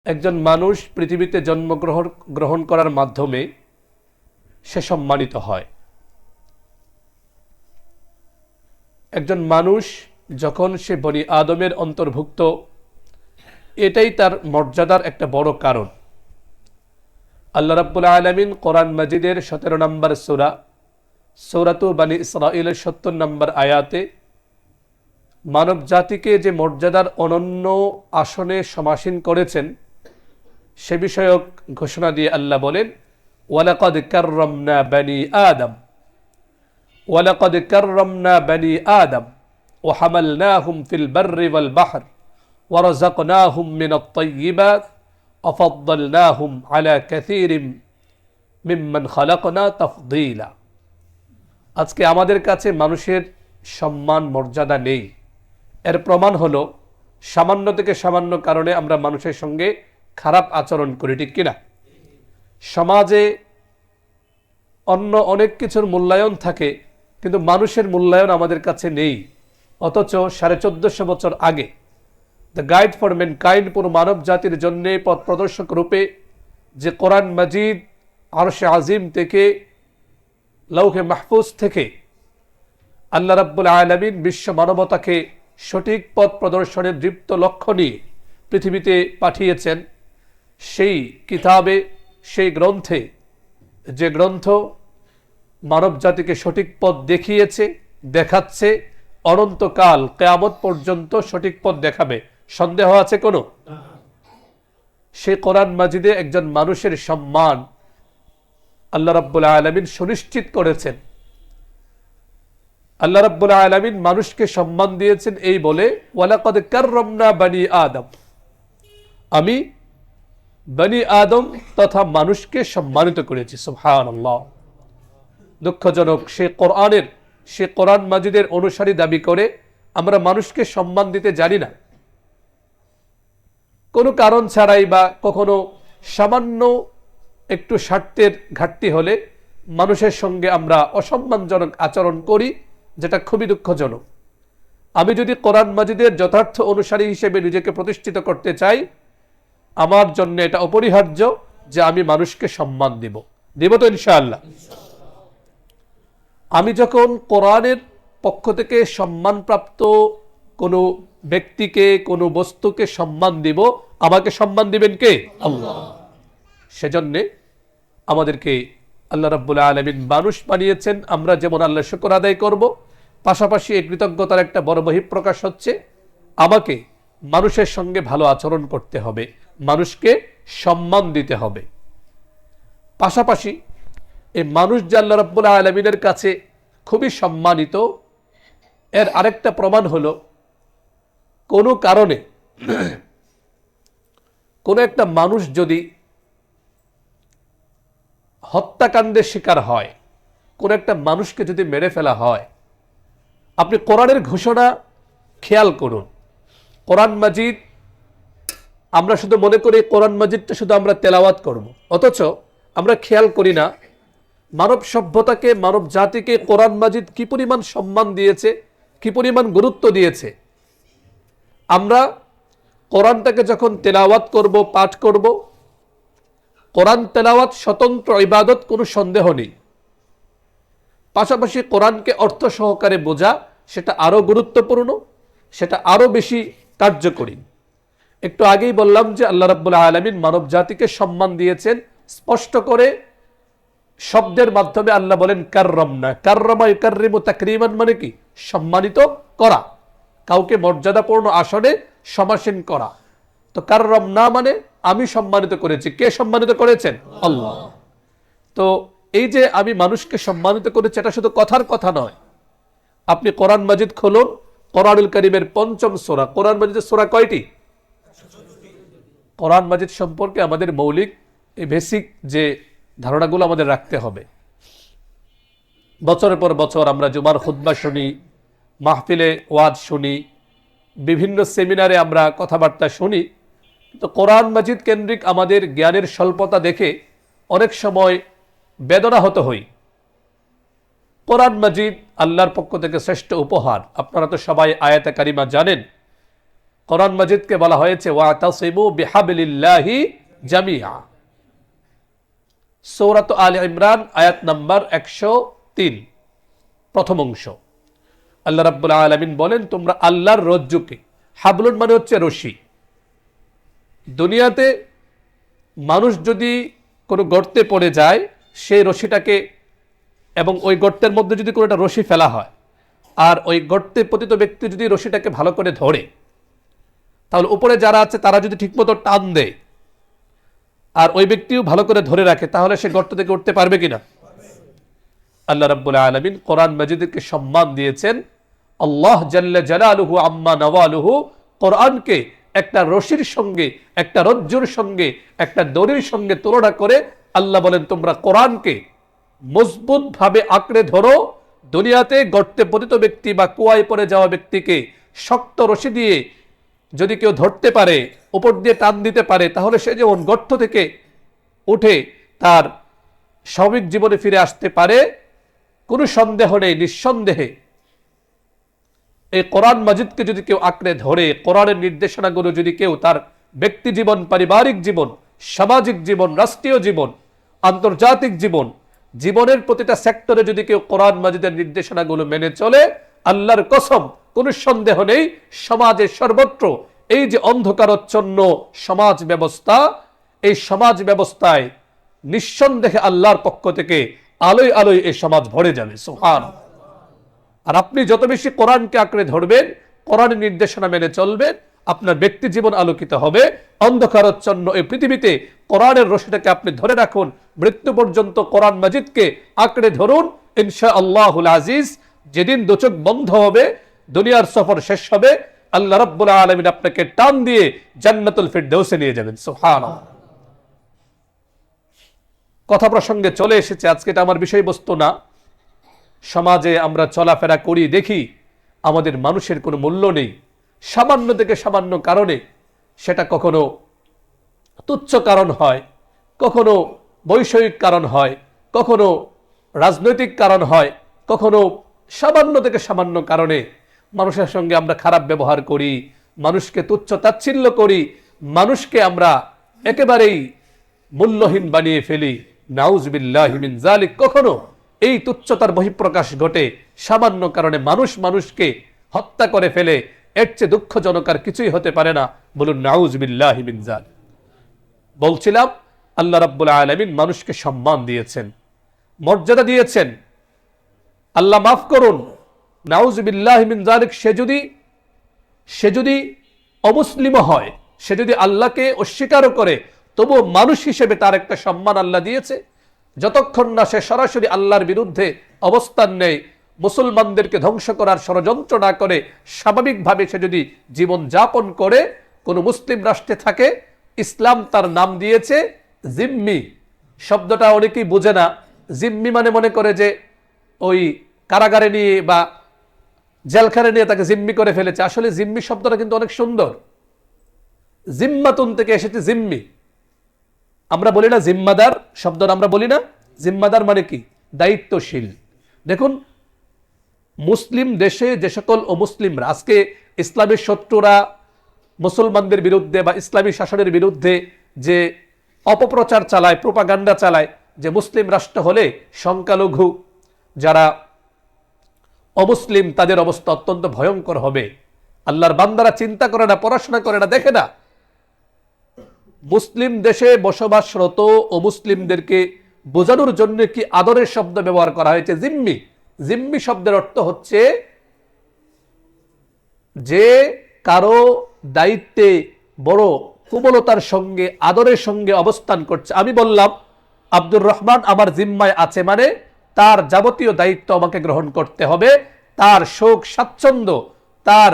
একজন মানুষ পৃথিবীতে জন্মগ্রহণ করার মাধ্যমে সে সম্মানিত হয়। একজন মানুষ যখন সে বনি আদমের অন্তর্ভুক্ত, এটাই তার মর্যাদার একটা বড় কারণ। আল্লাহ রাব্বুল আলামিন কোরআন মাজিদের 17 নম্বর সূরা সূরাতু বনি ইসরাঈলের 70 নম্বর আয়াতে মানব জাতিকে যে মর্যাদার অনন্য আসনে সমাসীন করেছেন সে বিষয়ক ঘোষণা দিয়ে আল্লাহ বলেন, ওয়ালাকাদ কাররামনা বনি আদম, ওয়ালাকাদ কাররামনা বনি আদম ওয়া হামালনাহুম ফিল বাররি ওয়াল বাহর ওয়া রাযাকনাহুম মিনাত তাইয়্যিবাত ওয়া ফাদ্দালনাহুম আলা কাসীরিম মিম্মান খালাকনা তাফদীলা। আজকে আমাদের কাছে মানুষের সম্মান মর্যাদা নেই। এর প্রমাণ হলো সামান্য থেকে সামান্য কারণে আমরা মানুষের সঙ্গে খারাপ আচরণ করি, ঠিক কিনা? সমাজে অন্য অনেক কিছুর মূল্যায়ন থাকে, কিন্তু মানুষের মূল্যায়ন আমাদের কাছে নেই। অথচ 1450 বছর আগে দ্য গাইড ফর ম্যানকাইন্ড, পুরো মানব জাতির জন্য পথ প্রদর্শক রূপে যে কোরআন মাজিদ আরশে আজিম থেকে, লৌহে মাহফুজ থেকে আল্লাহ রাব্বুল আলামিন বিশ্ব মানবতাকে সঠিক পথ প্রদর্শনের দীপ্ত লক্ষ্য নিয়ে পৃথিবীতে পাঠিয়েছেন, সেই কিতাবে, সেই গ্রন্থে, যে গ্রন্থ মানব জাতিকে সঠিক পথ দেখিয়েছে, দেখাচ্ছে, অনন্তকাল কিয়ামত পর্যন্ত সঠিক পথ দেখাবে, সন্দেহ আছে কোনো? সেই কোরআন মাজিদে একজন মানুষের সম্মান আল্লাহ রাব্বুল আলামিন সুনিশ্চিত করেছেন। আল্লাহ রাব্বুল আলামিন মানুষকে সম্মান দিয়েছেন এই বলে, ওয়ালাকাদ কাররামনা বনি আদম, আমি বনি আদম তথা মানুষকে সম্মানিত করেছি। সুবহানাল্লাহ। দুঃখজনক, সে কোরআন মাজিদের অনুসারী দাবি করে আমরা মানুষকে সম্মান দিতে জানি না। কোনো কারণ ছাড়াই বা কখনো সামান্য একটু স্বার্থের ঘাটতি হলে মানুষের সঙ্গে আমরা অসম্মানজনক আচরণ করি, যেটা খুবই দুঃখজনক। আমি যদি কোরআন মাজিদের যথার্থ অনুসারী হিসেবে নিজেকে প্রতিষ্ঠিত করতে চাই, আমার জন্য এটা অপরিহার্য যে আমি মানুষকে সম্মান দেব তো ইনশাআল্লাহ। আমি যখন কোরআনের পক্ষ থেকে সম্মানপ্রাপ্ত কোনো ব্যক্তিকে, কোনো বস্তুকে সম্মান দিব, আমাকে সম্মান দিবেন কে? আল্লাহ। সেজন্যে আমাদেরকে আল্লাহ রাব্বুল আলামিন মানুষ বানিয়েছেন। আমরা যেমন আল্লাহর শুকর আদায় করব, পাশাপাশি এই কৃতজ্ঞতার একটা বড় বহিঃপ্রকাশ হচ্ছে আমাকে মানুষের সঙ্গে ভালো আচরণ করতে হবে, মানুষকে সম্মান দিতে হবে। পাশাপাশি এই মানুষ যে আল্লাহ রাব্বুল আলামিনের কাছে খুবই সম্মানিত, এর আরেকটা প্রমাণ হলো কোনো কারণে কোনো একটা মানুষ যদি হত্যাকাণ্ডের শিকার হয়, কোন একটা মানুষকে যদি মেরে ফেলা হয়, আপনি কোরআনের ঘোষণা খেয়াল করুন। কোরআন মাজিদ, আমরা শুধু মনে করি কোরআন মাজিদটা শুধু আমরা তেলাওয়াত করব, অথচ আমরা খেয়াল করি না মানব সভ্যতাকে, মানব জাতিকে কোরআন মাজিদ কি পরিমাণ সম্মান দিয়েছে, কি পরিমাণ গুরুত্ব দিয়েছে। আমরা কোরআনটাকে যখন তেলাওয়াত করব, পাঠ করব, কোরআন তেলাওয়াত স্বতন্ত্র ইবাদত, কোনো সন্দেহ নেই। পাশাপাশি কোরআনকে অর্থ সহকারে বোঝা, সেটা আরো গুরুত্বপূর্ণ, সেটা আরো বেশি কার্যকরী। একটু আগেই বললাম যে আল্লাহ রাব্বুল আলামিন মানব জাতিকে সম্মান দিয়েছেন, স্পষ্ট করে শব্দের মাধ্যমে আল্লাহ বলেন কাররামনা। কাররামা ইউকাররিমু তাকরিমান মানে কি? সম্মানিত করা, কাউকে মর্যাদাপূর্ণ আসনে সমাসীন করা। তো কাররামনা মানে আমি সম্মানিত করেছি। কে সম্মানিত করেছেন? আল্লাহ। তো এই যে আমি মানুষকে সম্মানিত করেছি, এটা শুধু কথার কথা নয়। আপনি কোরআন মাজিদ খুলুন, কোরআনুল কারীমের 5ম সূরা। কোরআন মাজিদের সূরা কয়টি? কোরআন মাজিদ সম্পর্কে আমাদের মৌলিক এই বেসিক যে ধারণাগুলো আমাদের রাখতে হবে। বছরের পর বছর আমরা জুমার খুতবা শুনি, মাহফিলে ওয়াজ শুনি, বিভিন্ন সেমিনারে আমরা কথাবার্তা শুনি, তো কোরআন মাজিদ কেন্দ্রিক আমাদের জ্ঞানের স্বল্পতা দেখে অনেক সময় বেদনাহত হই। কোরআন মাজিদ আল্লাহর পক্ষ থেকে শ্রেষ্ঠ উপহার। আপনারা তো সবাই আয়াতে কারিমা জানেন। কোরআন মাজিদকে বলা হয়েছে ওয়াতাসিমু বিহাবলিল্লাহি জামিআ। সূরাত আলে ইমরান আয়াত নাম্বার 103 প্রথম অংশ। আল্লাহ রাব্বুল আলামিন বলেন, তোমরা আল্লাহর রজ্জুকে, হাবলুন মানে হচ্ছে রশি। দুনিয়াতে মানুষ যদি কোনো গর্তে পড়ে যায়, সেই রশিটাকে, এবং ওই গর্তের মধ্যে যদি কোনো একটা রশি ফেলা হয়, আর ওই গর্তে পতিত ব্যক্তি যদি রশিটাকে ভালো করে ধরে, তাহলে উপরে যারা আছে তারা যদি ঠিকমতো টান দেয় আর ওই ব্যক্তিও ভালো করে ধরে রাখে, তাহলে সে গর্ত থেকে উঠতে পারবে কিনা? আল্লাহ রাব্বুল আলামিন কোরআন মাজিদকে সম্মান দিয়েছেন। আল্লাহ জাল্লা জালালুহু আম্মা নওয়ালুহু কোরআনকে একটা রশির সঙ্গে, একটা রজ্জুর সঙ্গে, একটা দড়ির সঙ্গে তুলনা করে আল্লাহ বলেন, তোমরা কোরআনকে মজবুত ভাবে আঁকড়ে ধরো। দুনিয়াতে গর্তে পতিত ব্যক্তি বা কুয়ায় পড়ে যাওয়া ব্যক্তিকে শক্ত রশি দিয়ে যদি কেউ ধরতে পারে, উপর দিয়ে টান দিতে পারে, তাহলে সে যেমন গর্ত থেকে উঠে তার স্বাভাবিক জীবনে ফিরে আসতে পারে, কোনো সন্দেহ নেই। নিঃসন্দেহে এই কোরআন মাজিদকে যদি কেউ আঁকড়ে ধরে, কোরআনের নির্দেশনাগুলো যদি কেউ তার ব্যক্তি জীবন, পারিবারিক জীবন, সামাজিক জীবন, রাষ্ট্রীয় জীবন, আন্তর্জাতিক জীবন, জীবনের প্রতিটা সেক্টরে যদি কেউ কোরআন মাজিদের নির্দেশনাগুলো মেনে চলে, আল্লাহর কসম কোনো সন্দেহ নেই, সমাজের সর্বত্র এই যে অন্ধকারাচ্ছন্ন সমাজ ব্যবস্থা, এই সমাজ ব্যবস্থায় নিঃসন্দেহে আল্লাহর পক্ষ থেকে আলোয় আলোয় এই সমাজ ভরে যাবে। সুবহানাল্লাহ। আর আপনি যত বেশি কোরআনকে আঁকড়ে ধরবেন, কোরআনের নির্দেশনা মেনে চলবেন, আপনার ব্যক্তি জীবন আলোকিত হবে। অন্ধকারাচ্ছন্ন এই পৃথিবীতে কোরআনের রশিটাকে আপনি ধরে রাখুন, মৃত্যু পর্যন্ত কোরআন মাজিদকে আঁকড়ে ধরুন। ইনশাআল্লাহুল আজিজ, যেদিন দুচোখ বন্ধ হবে, দুনিয়ার সফর শেষ হবে, আল্লাহ রাব্বুল আলামিন আপনাকে টান দিয়ে জান্নাতুল ফিরদাউসে নিয়ে যাবেন। সুবহানাল্লাহ। কথা প্রসঙ্গে চলে এসেছে, আজকে এটা আমার বিষয়বস্তু না। সমাজে আমরা চলাফেরা করি, দেখি আমাদের মানুষের কোনো মূল্য নেই। সামান্য থেকে সামান্য কারণে, সেটা কখনো তুচ্ছ কারণ হয়, কখনো বৈষয়িক কারণ হয়, কখনো রাজনৈতিক কারণ হয়, কখনো সামান্য থেকে সামান্য কারণে মানুষের সঙ্গে আমরা খারাপ ব্যবহার করি, মানুষকে তুচ্ছ তাচ্ছিল্য করি, মানুষকে আমরা একেবারেই মূল্যহীন বানিয়ে ফেলি। নাউজুবিল্লাহি মিন যালিক। কখনো এই তুচ্ছতার বহিঃপ্রকাশ ঘটে, সামান্য কারণে মানুষ মানুষকে হত্যা করে ফেলে। এর চেয়ে দুঃখজনক আর কিছুই হতে পারে না। বলুন নাউজুবিল্লাহি মিন যালিক। বলছিলাম, আল্লাহ রাব্বুল আলামিন মানুষকে সম্মান দিয়েছেন, মর্যাদা দিয়েছেন। আল্লাহ মাফ করুন, নাউজুবিল্লাহি মিন যালিক, সে যদি অমুসলিম হয়, সে যদি আল্লাহকে অস্বীকারও করে, তবু মানুষ হিসেবে তার একটা সম্মান আল্লাহ দিয়েছে। যতক্ষণ না সে সরাসরি আল্লাহর বিরুদ্ধে অবস্থান নেয়, মুসলমানদেরকে ধ্বংস করার ষড়যন্ত্র না করে, স্বাভাবিকভাবে সে যদি জীবন যাপন করে, কোন মুসলিম রাষ্ট্রে থাকে, ইসলাম তার নাম দিয়েছে জিম্মি। শব্দটা অনেকেই বোঝে না। জিম্মি মানে মনে করে যে ওই কারাগারে নিয়ে বা জেলখানে নিয়ে তাকে জিম্মি করে ফেলেছে। আসলে জিম্মি শব্দটা কিন্তু অনেক সুন্দর। জিম্মাতুন থেকে এসেছে জিম্মি। আমরা বলি না জিম্মাদার, শব্দটা আমরা বলি না। জিম্মাদার মানে কি? দায়িত্বশীল। দেখুন, মুসলিম দেশে যে সকল অমুসলিমরা আজকে ইসলামের শত্রুরা মুসলমানদের বিরুদ্ধে বা ইসলামী শাসনের বিরুদ্ধে যে অপপ্রচার চালায়, প্রোপাগান্ডা চালায়, যে মুসলিম রাষ্ট্র হলে সংখ্যালঘু যারা অমুসলিম তাদের অবস্থা অত্যন্ত ভয়ঙ্কর হবে। আল্লাহর বান্দারা চিন্তা করে না, পড়াশোনা করে না, দেখে না। মুসলিম দেশে বসবাসরত অমুসলিমদেরকে বোঝানোর জন্য কি আদরের শব্দ ব্যবহার করা হয়েছে? জিম্মি। জিম্মি শব্দের অর্থ হচ্ছে যে কারো দায়িত্বে বড় কোমলতার সঙ্গে, আদরের সঙ্গে অবস্থান করছে। আমি বললাম আব্দুর রহমান আমার জিম্মায় আছে, মানে তার যাবতীয় দায়িত্ব আমাকে গ্রহণ করতে হবে, তার সুখ স্বাচ্ছন্দ্য, তার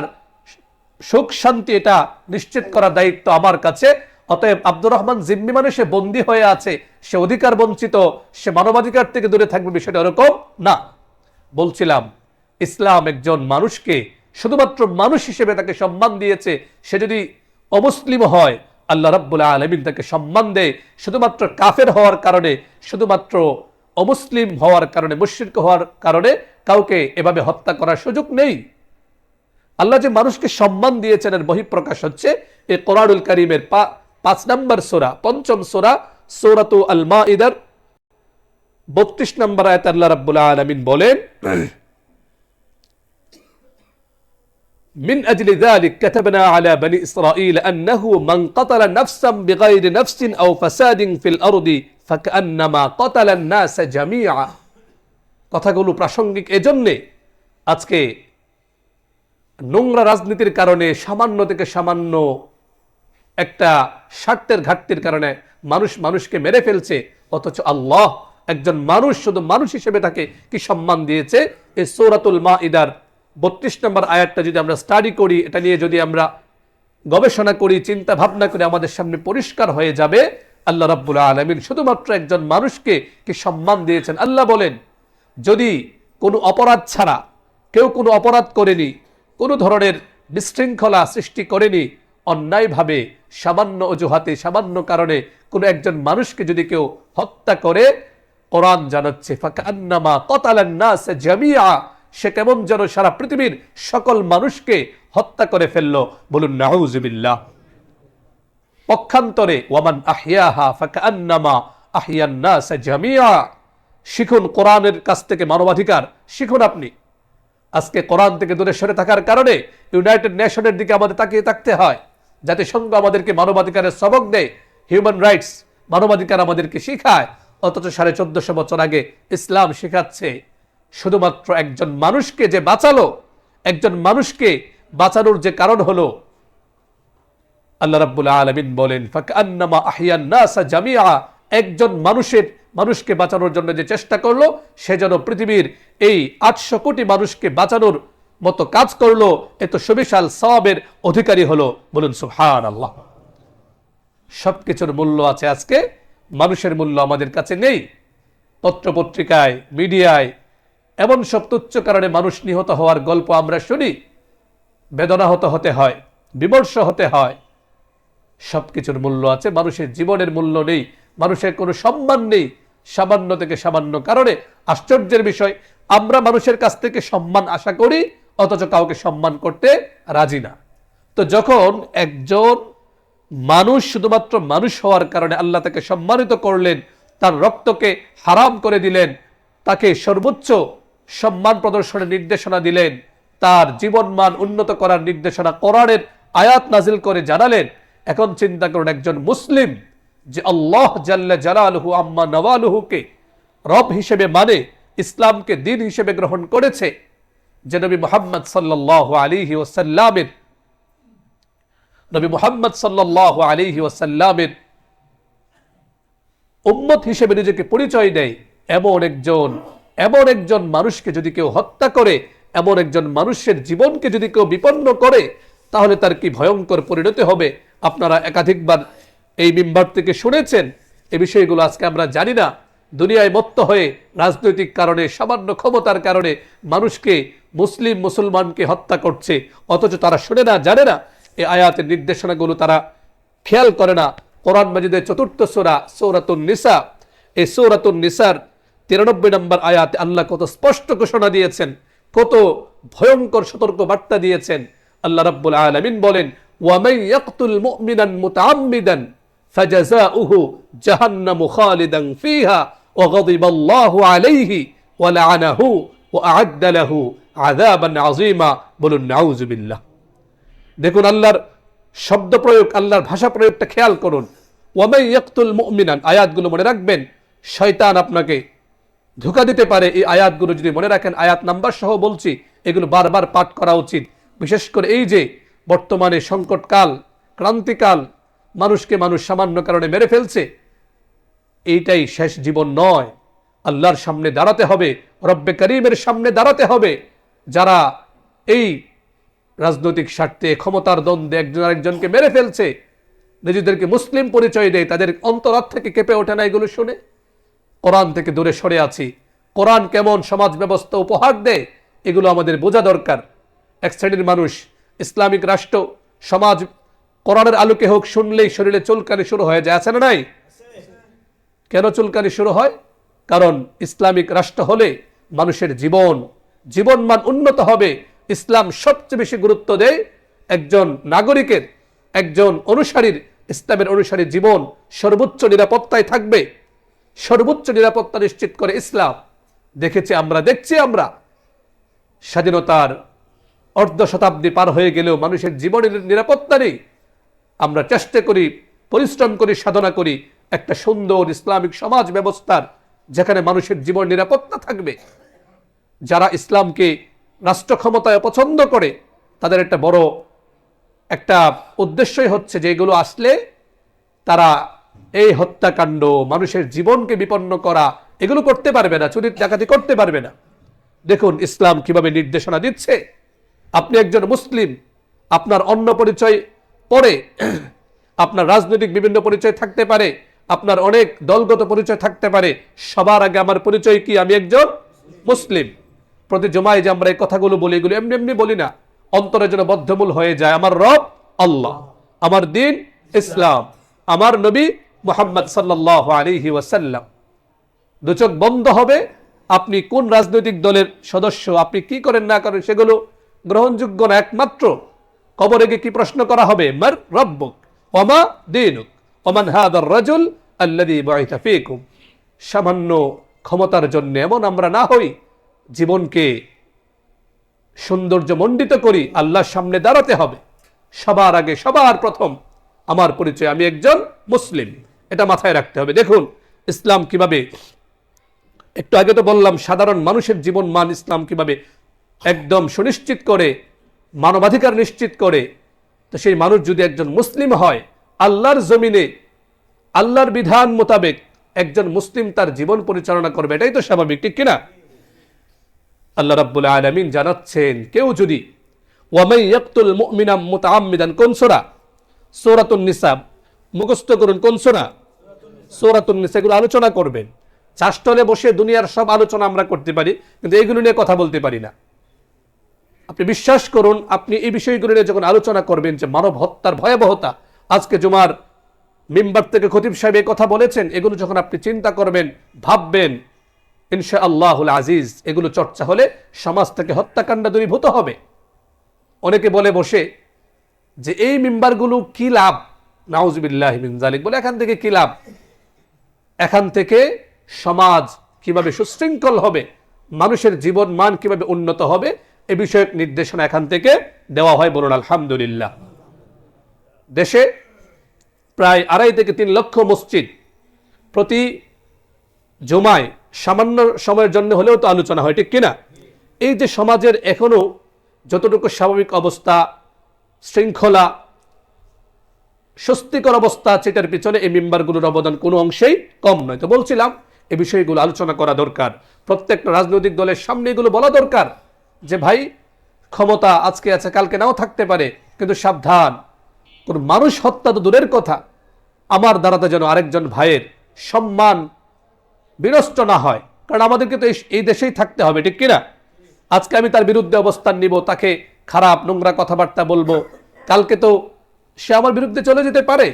সুখ শান্তি এটা নিশ্চিত করার দায়িত্ব আমার কাছে। অতএব আব্দুর রহমান জিম্মি মানে সে বন্দী হয়ে আছে, সে অধিকার বঞ্চিত, সে মানবাধিকার থেকে দূরে থাকবে, বিষয়টা এরকম না। বলছিলাম, ইসলাম একজন মানুষকে শুধুমাত্র মানুষ হিসেবে তাকে সম্মান দিয়েছে। সে যদি অমুসলিম হয়, আল্লাহ রাব্বুল আলামিন তাকে সম্মান দেয় শুধুমাত্র কাফের হওয়ার কারণে, শুধুমাত্র অমুসলিম হওয়ার কারণে, মুশরিক হওয়ার কারণে কাউকে এভাবে হত্যা করার সুযোগ নেই। আল্লাহ যে মানুষকে সম্মান দিয়েছেন এর বহিঃপ্রকাশ হচ্ছে এই কোরআনুল কারীমের 5 নম্বর সূরা, পঞ্চম সূরা সূরাতু আল মাইদার 32 নম্বর আয়াতে আল্লাহ রাব্বুল আলামিন বলেন, من أجل ذلك كتبنا على بني إسرائيل أنه من قتل نفسا بغير نفس أو فساد في الأرض فكأنما قتل الناس جميعا। কথাগুলো প্রাসঙ্গিক এজন্য আজকে নোংরা রাজনীতির কারণে সামান্য থেকে সামান্য একটা স্বার্থের ঘাটতির কারণে মানুষ মানুষকে মেরে ফেলছে, অথচ আল্লাহ একজন মানুষ শুধু মানুষ হিসেবে তাকে কি সম্মান দিয়েছে। এই সূরাতুল মাইদার 32 নম্বর আয়াতটা যদি আমরা স্টাডি করি, এটা নিয়ে যদি আমরা গবেষণা করি, চিন্তা ভাবনা করি, আমাদের সামনে পরিষ্কার হয়ে যাবে আল্লাহ রাব্বুল আলামিন শুধুমাত্র একজন মানুষকে কি সম্মান দিয়েছেন। আল্লাহ বলেন, যদি কোনো অপরাধ ছাড়া কেউ কোনো অপরাধ করেনি, কোনো ধরনের বিশৃঙ্খলা সৃষ্টি করেনি, অন্যায়ভাবে সামান্য অজুহাতে সামান্য কারণে কোনো একজন মানুষকে যদি কেউ হত্যা করে, কোরআন জানাচ্ছে ফাকান্নামা কাতালান নাস জামিআ, সে কেমন যেন সারা পৃথিবীর সকল মানুষকে হত্যা করে ফেললো। বলুন নাউযুবিল্লাহ। পক্ষান্তরে ওয়ামান আহইয়াহা ফাকান্নামা আহইয়ান নাস জামিআ। শিখুন কোরআনের কাছ থেকে মানবাধিকার শিখুন আপনি। আজকে কোরআন থেকে দূরে সরে থাকার কারণে ইউনাইটেড নেশনের দিকে আমাদের তাকিয়ে থাকতে হয়। জাতিসংঘ আমাদেরকে মানবাধিকারের সবক দেয়, হিউম্যান রাইটস মানবাধিকার আমাদেরকে শিখায়, অথচ 1450 বছর আগে ইসলাম শেখাচ্ছে শুধুমাত্র একজন মানুষকে যে বাঁচালো, একজন মানুষকে বাঁচানোর যে কারণ হলো, আল্লাহ রাব্বুল আলামিন বলেন ফাকান্নামা আহইয়ান নাস জামিআ, একজন মানুষকে বাঁচানোর জন্য যে চেষ্টা করলো, সে যেন পৃথিবীর এই 800 কোটি মানুষকে বাঁচানোর মতো কাজ করলো, এত সুবিশাল সওয়াবের অধিকারী হলো। বলুন সুবহানাল্লাহ। সবকিছুর মূল্য আছে, আজকে মানুষের মূল্য আমাদের কাছে নেই। পত্রপত্রিকায়, মিডিয়ায় এমন সব তুচ্ছ কারণে মানুষ নিহত হওয়ার গল্প আমরা শুনি, বেদনাহত হতে হয়, বিমর্ষ হতে হয়। সবকিছুর মূল্য আছে, মানুষের জীবনের মূল্য নেই, মানুষের কোনো সম্মান নেই সামান্য থেকে সামান্য কারণে। আশ্চর্যের বিষয়, আমরা মানুষের কাছ থেকে সম্মান আশা করি, অথচ কাউকে সম্মান করতে রাজি না। তো যখন একজন মানুষ শুধুমাত্র মানুষ হওয়ার কারণে আল্লাহ তাকে সম্মানিত করলেন, তার রক্তকে হারাম করে দিলেন, তাকে সর্বোচ্চ সম্মান প্রদর্শনের নির্দেশনা দিলেন, তার জীবনমান উন্নত করার নির্দেশনা কোরআনের আয়াত নাজিল করে জানালেন। এখন চিন্তা করুন, একজন মুসলিম যে আল্লাহ জাল্লা জালালুহু আম্মা নওয়ালুহুকে রব হিসেবে মানে, ইসলামকে দ্বীন হিসেবে গ্রহণ করেছে, যে নবী মুহাম্মদ সাল্লাল্লাহু আলাইহি ওয়াসাল্লামের উম্মত হিসেবে নিজেকে পরিচয় দেয়, এমন একজন মানুষকে যদি কেউ হত্যা করে, এমন একজন মানুষের জীবনকে যদি কেউ বিপন্ন করে, তাহলে তার কি ভয়ঙ্কর পরিণতি হবে। আপনারা একাধিকবার এই মিম্বার থেকে শুনেছেন। এই বিষয়গুলো আজকে আমরা জানি না। দুনিয়ায় মত্ত হয়ে রাজনৈতিক কারণে, সামান্য ক্ষমতার কারণে মানুষকে, মুসলমানকে হত্যা করছে, অথচ তারা শুনে না, জানে না। এই আয়াতের নির্দেশনাগুলো তারা খেয়াল করে না। কোরআন মাজিদের 4th সূরা সূরাতুন নিসা, এই সূরাতুন নিসার 93 নম্বর আয়াতে আল্লাহ কত স্পষ্ট ঘোষণা দিয়েছেন, কত ভয়ঙ্কর সতর্ক বার্তা দিয়েছেন। আল্লাহ রাব্বুল আলামিন বলেন, ওয়ামান ইয়াকতুল মুমিনান মুতাআম্মিদান ফাজাযাউহু জাহান্নামু খালিদান ফিহা ওয়া গাদিবাল্লাহু আলাইহি ওয়া লাআনাহু ওয়া আ'আদ্দা লাহু আযাবান আযীমা। বলুন নাউযুবিল্লাহ। দেখুন আল্লাহর শব্দ প্রয়োগ, আল্লাহর ভাষা প্রয়োগটা খেয়াল করুন। ওয়ামান ইয়াকতুল মুমিনান, আয়াতগুলো মনে রাখবেন। শয়তান আপনাকে ধোঁকা দিতে পারে, এই আয়াতগুলো যদি মনে রাখেন, আয়াত নাম্বার সহ বলছি, এগুলো বারবার পাঠ করা উচিত। বিশেষ করে এই যে বর্তমানে সংকটকাল, ক্রান্তিকাল, মানুষকে মানুষ সামান্য কারণে মেরে ফেলছে, এইটাই শেষ জীবন নয়। আল্লাহর সামনে দাঁড়াতে হবে, রব্বে করিমের সামনে দাঁড়াতে হবে। যারা এই রাজনৈতিক স্বার্থে, ক্ষমতার দ্বন্দ্বে একজন আরেকজনকে মেরে ফেলছে, নিজেদেরকে মুসলিম পরিচয় দেয়, তাদের অন্তরাত্মা থেকে কেঁপে ওঠে না এগুলো শুনে? কোরআন থেকে দূরে সরে আছি, কোরআন কেমন সমাজ ব্যবস্থা উপহার দেয়, এগুলো আমাদের বোঝা দরকার। এক শ্রেণীর মানুষ ইসলামিক রাষ্ট্র, সমাজ কোরআনের আলোকে হোক শুনলেই শরীরে চুলকানি শুরু হয়ে যায়, আছে না নাই? কেন চুলকানি শুরু হয়? কারণ ইসলামিক রাষ্ট্র হলে মানুষের জীবনমান উন্নত হবে, ইসলাম সবচেয়ে বেশি গুরুত্ব দেয় একজন নাগরিকের, একজন অনুসারীর, ইসলামের অনুসারী জীবন সর্বোচ্চ নিরাপত্তায় থাকবে। সর্বোচ্চ নিরাপত্তা নিশ্চিত করে ইসলাম। দেখছি আমরা স্বাধীনতার অর্ধ শতাব্দী পার হয়ে গেলেও মানুষের জীবনের নিরাপত্তা নেই। আমরা চেষ্টা করি, পরিশ্রম করি, সাধনা করি একটা সুন্দর ইসলামিক সমাজ ব্যবস্থার, যেখানে মানুষের জীবন নিরাপত্তা থাকবে। যারা ইসলামকে রাষ্ট্র ক্ষমতায় পছন্দ করে তাদের একটা বড় একটা উদ্দেশ্যই হচ্ছে যে এগুলো আসলে তারা এই হত্যাকাণ্ড, মানুষের জীবনকে বিপন্ন করা, এগুলো করতে পারবে না, চুরি ডাকাতি করতে পারবে না। দেখুন ইসলাম কিভাবে নির্দেশনা দিচ্ছে। আপনি একজন মুসলিম, আপনার অন্য পরিচয় পরে, আপনার রাজনৈতিক বিভিন্ন পরিচয় থাকতে পারে, আপনার অনেক দলগত পরিচয় থাকতে পারে, সবার আগে আমার পরিচয় কি? আমি একজন মুসলিম। প্রতি জুমায় যে আমরা এই কথাগুলো বলি, এগুলো এমনি এমনি বলি না, অন্তরের জন্য বদ্ধমূল হয়ে যায়। আমার রব আল্লাহ, আমার দিন ইসলাম, আমার নবী মুহাম্মদ সাল্লাল্লাহু আলাইহি ওয়াসাল্লাম। দু চোখ বন্ধ হবে, আপনি কোন রাজনৈতিক দলের সদস্য, আপনি কি করেন না করেন সেগুলো গ্রহণযোগ্য না। একমাত্র কবরে গিয়ে কি প্রশ্ন করা হবে? মার রব্বুক ওমা দীনুক ওমান হাদার রাজুল আল্লাযী বুইসা ফীকুম। সামান্য ক্ষমতার জন্য এমন আমরা না হই, জীবনকে সৌন্দর্য মণ্ডিত করি। আল্লাহর সামনে দাঁড়াতে হবে, সবার আগে সবার প্রথম আমার পরিচয় আমি একজন মুসলিম, এটা মাথায় রাখতে হবে। দেখুন ইসলাম কিভাবে, একটু আগে তো বললাম সাধারণ মানুষের জীবন মান ইসলাম কিভাবে একদম সুনিশ্চিত করে, মানবাধিকার নিশ্চিত করে। তো সেই মানুষ যদি একজন মুসলিম হয়, আল্লাহর জমিনে আল্লাহর বিধান মোতাবেক একজন মুসলিম তার জীবন পরিচালনা করবে, এটাই তো স্বাভাবিক, ঠিক কিনা? আল্লাহ রাব্বুল আলামিন জানাচ্ছেন, কেউ যদি ওয়ামাই ইয়াকতুল মুমিনা মুতাআম্মিদান, কোন সূরা? সূরাতুন নিসা। মুখস্থ করুন কোন সূরা? সূরাতুন নিসা। এগুলো আলোচনা করবেন। চাষটলে বসে দুনিয়ার সব আলোচনা আমরা করতে পারি, কিন্তু এইগুলো নিয়ে কথা বলতে পারি না। আপনি বিশ্বাস করুন, আপনি এই বিষয়গুলো নিয়ে যখন আলোচনা করবেন যে মানব হত্যার ভয়াবহতা, আজকে জুমার মিম্বার থেকে খতিব সাহেব এই কথা বলেছেন, এগুলো যখন আপনি চিন্তা করবেন, ভাববেন, ইনশাআল্লাহুল আজিজ এগুলো চর্চা হলে সমাজ থেকে হত্যাকাণ্ড দূরীভূত হবে। অনেকে বলে বসে যে এই মিম্বারগুলো কি লাভ, নাউজুবিল্লাহি মিন যালিক, বলে এখান থেকে কি লাভ? এখান থেকে সমাজ কিভাবে সুশৃঙ্খল হবে, মানুষের জীবন মান কিভাবে উন্নত হবে, এ বিষয়ক নির্দেশনা এখান থেকে দেওয়া হয়। বলুন আলহামদুলিল্লাহ। দেশে প্রায় 2.5 থেকে 3 লক্ষ মসজিদ, প্রতি জুমায় সামান্য সময়ের জন্য হলেও তো আলোচনা হয়, ঠিক কিনা? এই যে সমাজের এখনো যতটুকু স্বাভাবিক অবস্থা, শৃঙ্খলা, স্বস্তিকর অবস্থা আছে, এটার পিছনে এই মেম্বারগুলোর অবদান কোনো অংশেই কম নয়। তো বলছিলাম এই বিষয়গুলো আলোচনা করা দরকার, প্রত্যেকটা রাজনৈতিক দলের সামনে এগুলো বলা দরকার যে ভাই, ক্ষমতা আজকে আছে কালকে নাও থাকতে পারে, কিন্তু সাবধান, কোন মানুষ হত্যা তো দূরের কথা, আমার দ্বারাতে যেন আরেকজন ভাইয়ের সম্মান বিনষ্ট না হয়। কারণ আমাদেরকে তো এই দেশেই থাকতে হবে, ঠিক কিনা? আজকে আমি তার বিরুদ্ধে অবস্থান নিব, তাকে খারাপ নোংরা কথাবার্তা বলবো, কালকে তো সে আমার বিরুদ্ধে চলে যেতে পারে।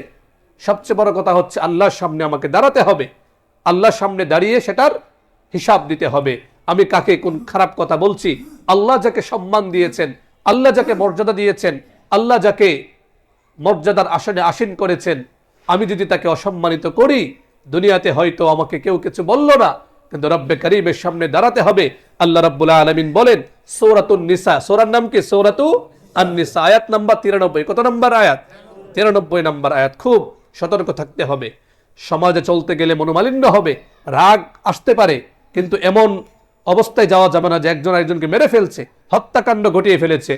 সবচেয়ে বড় কথা হচ্ছে আল্লাহর সামনে আমাকে দাঁড়াতে হবে, আল্লাহর সামনে দাঁড়িয়ে সেটার হিসাব দিতে হবে। আমি কাকে কোন খারাপ কথা বলছি, আল্লাহ যাকে সম্মান দিয়েছেন, আল্লাহ যাকে মর্যাদা দিয়েছেন, আল্লাহ যাকে মর্যাদার আসনে আসীন করেছেন, আমি যদি তাকে অসম্মানিত করি, দুনিয়াতে হয়তো আমাকে কেউ কিছু বলল না, কিন্তু রব্বে কারীমের সামনে দাঁড়াতে হবে। আল্লাহ রাব্বুল আলামিন বলেন সূরাতুন নিসা, সূরার নাম কি? সূরাতু আন-নিসা, আয়াত নাম্বার 93। কত নম্বর আয়াত? 93 নম্বর আয়াত। খুব সতর্ক থাকতে হবে। সমাজে চলতে গেলে মনোমালিন্য হবে, রাগ আসতে পারে, কিন্তু এমন অবস্থায় যাওয়া যাবে না যে একজন আরেকজনকে মেরে ফেলছে, হত্যাকাণ্ড ঘটিয়ে ফেলেছে,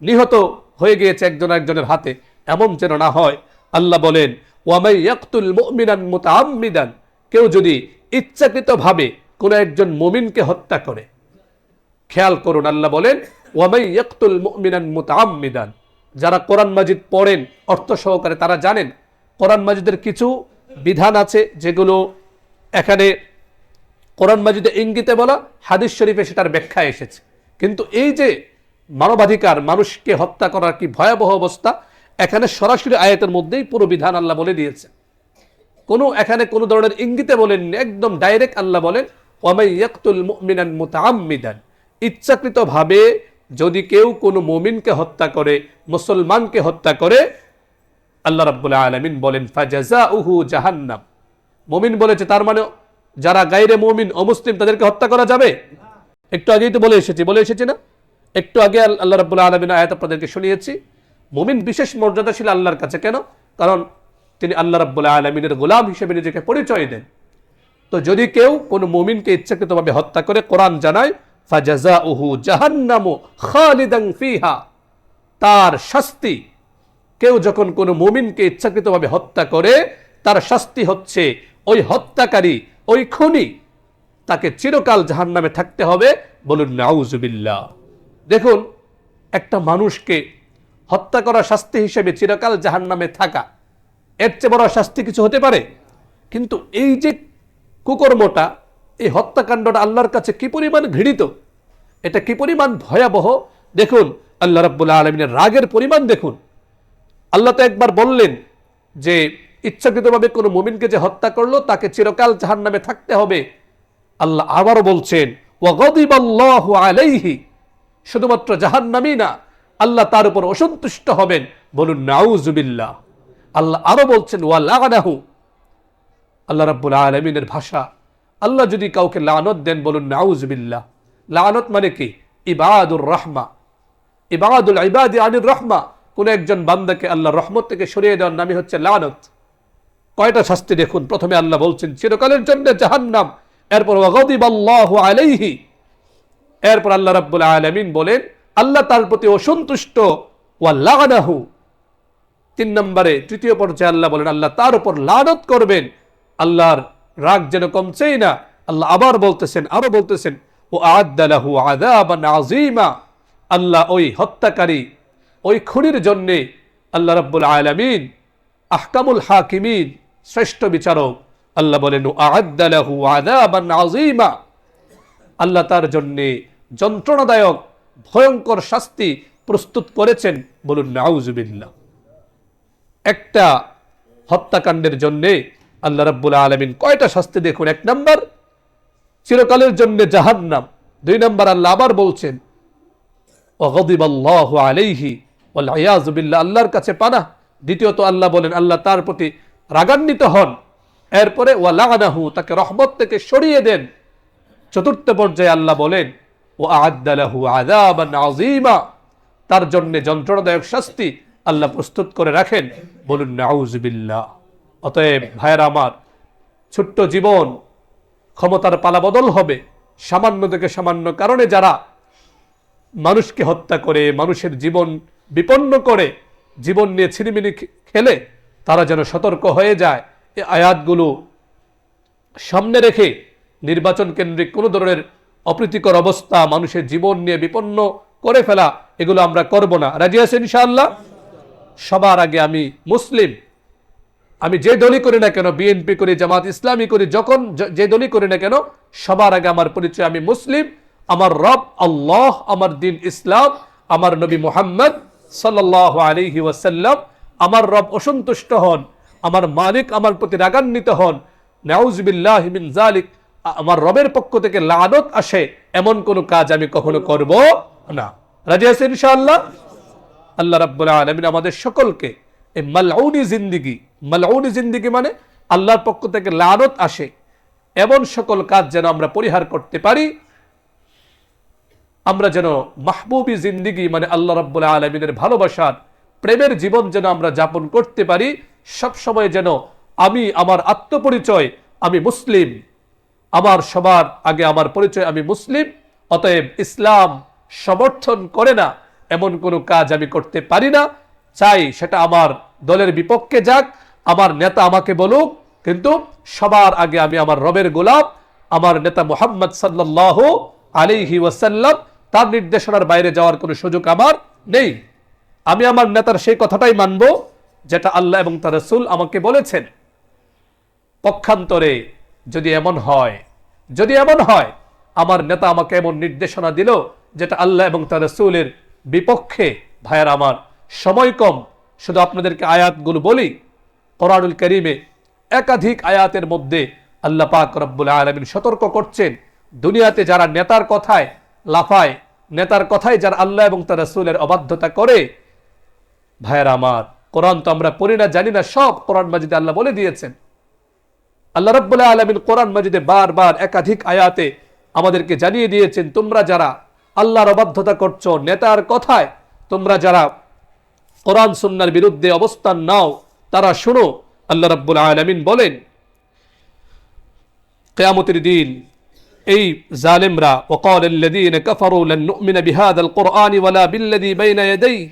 নিহত হয়ে গিয়েছে একজন আরেকজনের হাতে, এমন যেন না হয়। আল্লাহ বলেন ওয়ামাই ইয়াকতুল মুমিনান মুতাআম্মিদান, কেউ যদি ইচ্ছাকৃতভাবে কোন একজন মুমিনকে হত্যা করে। খেয়াল করুন, আল্লাহ বলেন ওয়ামাই ইয়াকতুল মুমিনান মুতাআম্মিদান। যারা কোরআন মাজিদ পড়েন অর্থ সহকারে তারা জানেন কোরআন মাজিদের কিছু বিধান আছে যেগুলো এখানে কোরআন মাজিদে ইঙ্গিতে বলা, হাদিস শরীফে সেটার ব্যাখ্যা এসেছে। কিন্তু এই যে মানবাধিকার, মানুষকে হত্যা করার কি ভয়াবহ অবস্থা, এখানে সরাসরি আয়াতের মধ্যেই পুরো বিধান আল্লাহ বলে দিয়েছে। এখানে কোনো ধরনের ইঙ্গিতে বলেননি, একদম ডাইরেক্ট আল্লাহ বলেন ওয়ামাই ইয়াকতুল মুমিনান মুতাআম্মিদান, ইচ্ছাকৃতভাবে যদি কেউ কোনো মুমিনকে হত্যা করে, মুসলমানকে হত্যা করে, আল্লাহ রাব্বুল আলামিন বলেন ফাজাযাউহু জাহান্নাম। মুমিন বলেছে, তার মানে যারা গায়রে মুমিন অমুসলিম তাদেরকে হত্যা করা যাবে? একটু আগেই তো বলে এসেছি না? একটু আগে আল্লাহ রাব্বুল আলামিন আয়াত আপনাদেরকে শুনিয়েছি। মুমিন বিশেষ মর্যাদাশীল আল্লাহর কাছে। কেন? কারণ তিনি আল্লাহ রাব্বুল আলামিনের গোলাম হিসেবে নিজেকে পরিচয় দেন। তো যদি কেউ কোনো মুমিনকে ইচ্ছাকৃতভাবে হত্যা করে, কোরআন জানায় ফাজাযাউহু জাহান্নামু খালিদান ফিহা, তার শাস্তি, কেউ যখন কোনো মুমিনকে ইচ্ছাকৃতভাবে হত্যা করে তার শাস্তি হচ্ছে ওই হত্যাকারী, ওই খুনি, তাকে চিরকাল জাহান্নামে থাকতে হবে। বলুন নাউজুবিল্লাহ। দেখুন, একটা মানুষকে হত্যা করা শাস্তি হিসেবে চিরকাল জাহান্নামে থাকা, এর চেয়ে বড় শাস্তি কিছু হতে পারে? কিন্তু এই যে কুকর্মটা, এই হত্যাকাণ্ডটা আল্লাহর কাছে কি পরিমাণ ঘৃণিত, এটা কি পরিমাণ ভয়াবহ, দেখুন আল্লাহ রাব্বুল আলামিনের রাগের পরিমাণ দেখুন। আল্লাহ তো একবার বললেন যে ইচ্ছাকৃতভাবে কোনো মুমিনকে যে হত্যা করলো তাকে চিরকাল জাহান্নামে থাকতে হবে। আল্লাহ আবারও বলছেন ওয়াগাদিবাল্লাহু আলাইহি, শুধুমাত্র জাহান্নামী না, আল্লাহ তার উপর অসন্তুষ্ট হবেন। বলুন নাউজুবিল্লাহ। আল্লাহ আরো বলছেন ওয়ালানাহু, আল্লাহ রাব্বুল আলামিনের ভাষা, আল্লাহ যদি কাউকে লানত দেন, বলুন নাউজুবিল্লাহ। লানত মানে কি? ইবাদুর রাহমা, ইবাদুল ইবাদি আনির রাহমা, কোন একজন বান্দাকে আল্লাহর রহমত থেকে সরিয়ে দেওয়ার নামই হচ্ছে লানত। কয়টা শাস্তি দেখুন। প্রথমে আল্লাহ বলছেন চিরকালের জন্য জাহান্নাম, এরপর ওয়াগাদিবাল্লাহু আলাইহি, এরপর আল্লাহ রাব্বুল আলামিন বলেন আল্লাহ তার প্রতি অসন্তুষ্ট, ওয়ালানাহু। 3 নম্বরে, তৃতীয় পর্যায়ে আল্লাহ বলেন আল্লাহ তার উপর লানত করবেন। আল্লাহর রাগ যেন কমছেই না। আল্লাহ আবার বলতেছেন, আরো বলতেছেন ও আ'আদ্দা লাহু আযাবান আযীমা, আল্লাহ ওই হত্যাকারী, ওই খুনির জন্য আল্লাহ রাব্বুল আলামিন আহকামুল হাকিমিন, শ্রেষ্ঠ বিচারক, আল্লাহ বলেন আ'আদ্দা লাহু আযাবান আযীমা, আল্লাহ তার জন্য যন্ত্রণাদায়ক ভয়ঙ্কর শাস্তি প্রস্তুত করেছেন। বলুন নাউজুবিল্লাহ। একটা হত্যাকাণ্ডের জন্য আল্লাহ রাব্বুল আলামিন কয়টা শাস্তি দেখুন। 1 নম্বর চিরকালের জন্য জাহান্নাম। 2 নম্বর আল্লাহ আবার বলছেন ওয়াগাদিবাল্লাহু আলাইহি ওয়াল ইয়াযু বিল্লাহ, আল্লাহর কাছে পানাহ। দ্বিতীয়ত আল্লাহ বলেন আল্লাহ তার প্রতি রাগান্বিত হন। এরপরে ওয়ালানাহু, তাকে রহমত থেকে সরিয়ে দেন। চতুর্থ পর্যায়ে আল্লাহ বলেন ওয়া'আদ্দা লাহু আযাবান আযীমা, তার জন্য যন্ত্রণাদায়ক শাস্তি আল্লাহ প্রস্তুত করে রাখেন। বলুন নাউজুবিল্লাহ। অতএব ভাইয়েরা আমার, ছোট্ট জীবন, ক্ষমতার পালাবদল হবে। সামান্য থেকে সামান্য কারণে যারা মানুষকে হত্যা করে, মানুষের জীবন বিপন্ন করে, জীবন নিয়ে ছিনিমিনি খেলে, তারা যেন সতর্ক হয়ে যায়। এই আয়াতগুলো সামনে রেখে নির্বাচন কেন্দ্রিক কোনো ধরনের অপ্রীতিকর অবস্থা, মানুষের জীবন নিয়ে বিপন্ন করে ফেলা, এগুলো আমরা করব না। রাজি আছেন ইনশাআল্লাহ? সবার আগে আমি মুসলিম, আমি যে দলই করি না কেন, বিএনপি করি, জামাত ইসলামী করি, যখন যে দলই করি না কেন, সবার আগে আমার পরিচয় আমি মুসলিম। আমার রব আল্লাহ, আমার দিন ইসলাম, আমার নবী মুহাম্মদ সাল্লাল্লাহু আলাইহি ওয়াসাল্লাম। আমার রব অসন্তুষ্ট হন, আমার মালিক আমার প্রতি রাগান্বিত হন, নাউজুবিল্লাহি মিন যালিক, আমার রবের পক্ষ থেকে লানত আসে, এমন কোন কাজ আমি কখনো করব না। রাজি আছেন ইনশাআল্লাহ? আল্লাহ রাব্বুল আলামিন আমাদের সকলকে এই মালউনি জিন্দেগি মানে আল্লাহর পক্ষ থেকে লানত আসে এমন সকল কাজ যেন আমরা পরিহার করতে পারি। আমরা যেন মাহবুবী জিন্দেগি মানে আল্লাহ রাব্বুল আলামিনের ভালোবাসার, প্রেমের জীবন যেন আমরা যাপন করতে পারি। সব সময় যেন আমি আমার আত্মপরিচয় আমি মুসলিম, আমার সবার আগে আমার পরিচয় আমি মুসলিম। অতএব ইসলাম সমর্থন করে না এমন কোনো কাজ আমি করতে পারি না। চাই সেটা আমার দলের বিপক্ষে যাক, আমার নেতা আমাকে বলুক, কিন্তু সবার আগে আমি আমার রবের গোলাম, আমার নেতা মুহাম্মদ সাল্লাল্লাহু আলাইহি ওয়াসাল্লাম, তার নির্দেশনার বাইরে যাওয়ার কোনো সুযোগ আমার নেই। আমি আমার নেতার সেই কথাটাই মানব যেটা আল্লাহ এবং তার রাসূল আমাকে বলেছেন। পক্ষান্তরে যদি এমন হয় আমার নেতা আমাকে এমন নির্দেশনা দিল যেটা আল্লাহ এবং তার রাসূলের বিপক্ষে, ভাইয়ার আমার, সময় কম, শুধু আপনাদেরকে আয়াতগুলো বলি। কোরআনুল কারীমে একাধিক আয়াতের মধ্যে আল্লাহ পাক রব্বুল আলামিন সতর্ক করছেন, দুনিয়াতে যারা নেতার কথায় লাফায়, নেতার কথায় যারা আল্লাহ এবং তার রাসূলের অবাধ্যতা করে, ভাইয়েরা আমার, কোরআন তো আমরা পড়ি না, জানি না, সব কোরআন মাজিদে আল্লাহ বলে দিয়েছেন। আল্লাহ রাব্বুল আলামিন কোরআন মাজিদে বারবার একাধিক আয়াতে আমাদেরকে জানিয়ে দিয়েছেন, তোমরা যারা আল্লাহর অবাধ্যতা করছো, নেতার কথায় তোমরা যারা কোরআন সুন্নাহর বিরুদ্ধে অবস্থান নাও, তারা শুনো, আল্লাহ রাব্বুল আলামিন বলেন কিয়ামতের দিন এই জালেমরা ওয়াকাল আল্লাযীনা কাফারু লান নু'মিনা বিহাযাল কুরআনি ওয়ালা বিল্লাযী বাইনা ইয়াদাইহি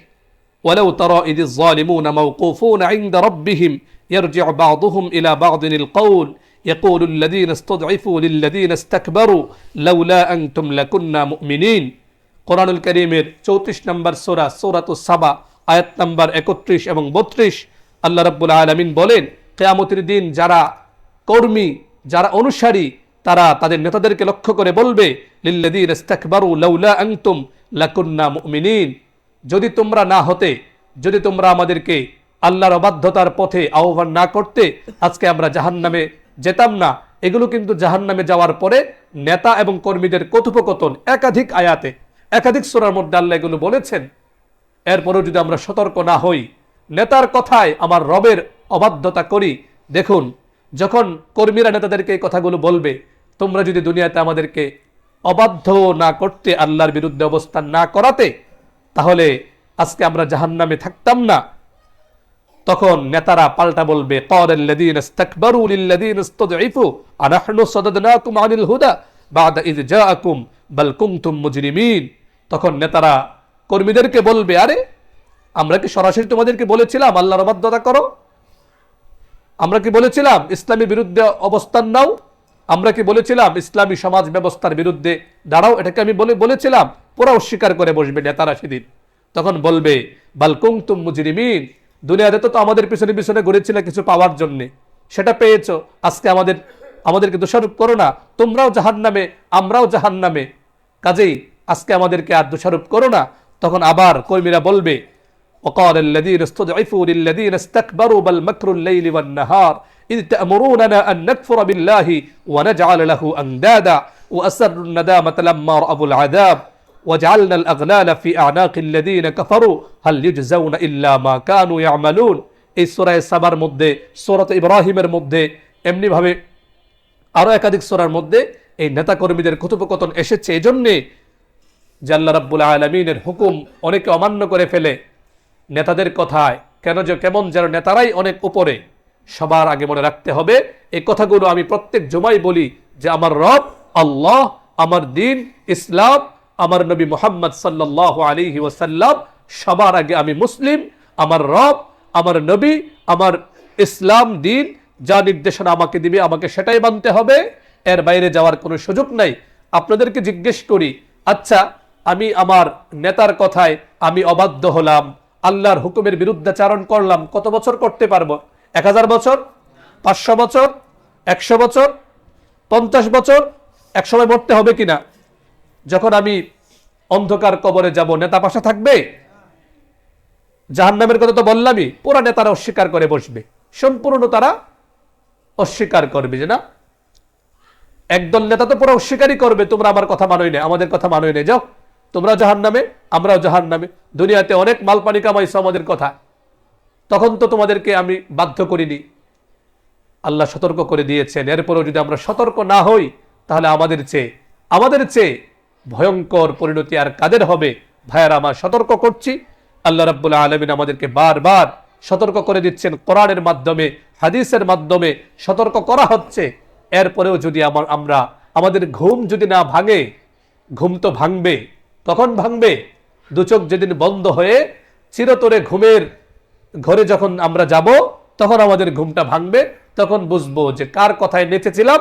ওয়ালাউ তারা ইযিয যালিমুনা মাওকুফুনা ইনদা রাব্বিহিম ইয়ারজি'ু বা'দুহুম ইলা বা'দিল কওল ইয়াকুলু আল্লাযীনা ইসতাদ'ইফু লিল্লাযীনা ইসতাকবারু লাউলা আনতুম লাকুন্না মুমিনিন। কোরআনুল কারীমের 34 নম্বর সূরা সূরাতুস সাবা আয়াত নম্বর 31 এবং 32 আল্লাহ রাব্বুল আলামিন বলেন, কিয়ামতের দিন যারা কর্মী, যারা অনুসারী, তারা তাদের নেতাদেরকে লক্ষ্য করে বলবে, লিল্লাযীনা ইসতাকবারু লাউলা আনতুম লাকুন্না মুমিনিন, যদি তোমরা না হতে, যদি তোমরা আমাদেরকে আল্লাহর অবাধ্যতার পথে আহ্বান না করতে, আজকে আমরা জাহান্নামে যেতাম না। এগুলো কিন্তু জাহান্নামে যাওয়ার পরে নেতা এবং কর্মীদের কথোপকথন একাধিক আয়াতে, একাধিক সূরার মধ্যে আল্লাহ এগুলো বলেছেন। এরপরেও যদি আমরা সতর্ক না হই, নেতার কথায় আমার রবের অবাধ্যতা করি, দেখুন যখন কর্মীরা নেতাদেরকে এই কথাগুলো বলবে, তোমরা যদি দুনিয়াতে আমাদেরকে অবাধ্য না করতে, আল্লাহর বিরুদ্ধে অবস্থান না করাতে, তাহলে আজকে আমরা জাহান্নামে থাকতাম না। তখন নেতারা পাল্টা বলবে, ক্বালাল্লাযীনা ইসতাকবারু লিল্লাযীনা ইসতাদঈফু আনাহনু সাদাদনাকুম আনিল হুদা বা'দা ইয জাআকুম বাল কুনতুম মুজরিমিন। তখন নেতারা কর্মীদেরকে বলবে, আরে আমরা কি সরাসরি তোমাদেরকে বলেছিলাম আল্লাহর অবাধ্যতা করো? আমরা কি বলেছিলাম ইসলামের বিরুদ্ধে অবস্থান নাও? আমরা কি বলেছিলাম ইসলামী সমাজ ব্যবস্থার বিরুদ্ধে দাঁড়াও? এটাকে আমি বলেছিলাম? পুরো অস্বীকার করে বসবে নেতারা সেদিন। তখন বলবে, বাল কুনতুম মুজরিমিন, দুনিয়াতে তো আমাদের পিছনে পিছনে ঘুরেছিলে কিছু পাওয়ার জন্য, সেটা পেয়েছো, আজকে আমাদেরকে দোষারোপ করো না, তোমরাও জাহান্নামে আমরাও জাহান্নামে, কাজেই আজকে আমাদেরকে আর দোষারোপ করো না। তখন আবার কর্মীরা বলবে, وقال الذين استضعفوا للذين استكبروا بل مكر الليل والنهار إذ تأمروننا أن نكفر بالله ونجعل له أندادا وأسروا الندامة لما رأوا العذاب وجعلنا الأغلال في أعناق الذين كفروا هل يجزون إلا ما كانوا يعملون। এই সূরা সাবার মধ্যে, সূরা ইব্রাহিমের মধ্যে, এমনি ভাবে আরো একাধিক সূরার মধ্যে এই নেতা কর্মীদের কথোপকথন এসেছে। এজন্যে যে আল্লাহ রাব্বুল আলামিনের হুকুম অনেকে অমান্য করে ফেলে নেতাদের কথায়, কেমন যেন নেতারাই অনেক উপরে। সবার আগে মনে রাখতে হবে, এই কথাগুলো আমি প্রত্যেক জুমাই বলি, যে আমার রব আল্লাহ, আমার দিন ইসলাম, আমার নবী মুহাম্মদ সাল্লাল্লাহু আলাইহি ওয়াসাল্লাম, সবার আগে আমি মুসলিম। আমার রব, আমার নবী, আমার ইসলাম দিন যা নির্দেশনা আমাকে দিবে, আমাকে সেটাই মানতে হবে, এর বাইরে যাওয়ার কোনো সুযোগ নাই। আপনাদেরকে জিজ্ঞেস করি, আচ্ছা আমি আমার নেতার কথায় আমি অবাধ্য হলাম, আল্লাহর হুকুমের বিরুদ্ধাচারণ করলাম, কত বছর করতে পারবো? 1000 বছর, 500 বছর, 100 বছর, 50 বছর? একসময় মরতে হবে কিনা? যখন আমি অন্ধকার কবরে যাব, নেতা পাশে থাকবে? জাহান্নামের কথা তো বললামই, পুরা নেতারা অস্বীকার করে বসবে, সম্পূর্ণ তারা অস্বীকার করবে যে না, একদল নেতা তো পুরো অস্বীকারই করবে, তোমরা আমার কথা মানোই না, আমাদের কথা মানোই না, যাও তোমরা জাহান্নামে, আমরাও জাহান্নামে, দুনিয়াতে অনেক মাল পানি কামাইছো আমাদের কথা, তখন তো তোমাদেরকে আমি বাধ্য করিনি। আল্লাহ সতর্ক করে দিয়েছেন। এরপরেও যদি আমরা সতর্ক না হই, তাহলে আমাদের চেয়ে ভয়ঙ্কর পরিণতি আর কাদের হবে? ভাইয়ারা আমার, সতর্ক করছি, আল্লাহ রাব্বুল আলামিন আমাদেরকে বারবার সতর্ক করে দিচ্ছেন, কোরআনের মাধ্যমে, হাদিসের মাধ্যমে সতর্ক করা হচ্ছে। এরপরেও যদি আমাদের ঘুম যদি না ভাঙে, ঘুম তো ভাঙবে, কখন ভাঙবে? দু চোখ যেদিন বন্ধ হয়ে চিরতরে ঘুমের ঘরে যখন আমরা যাব, তখন আমাদের ঘুমটা ভাঙবে, তখন বুঝবো যে কার কথায় নেচেছিলাম,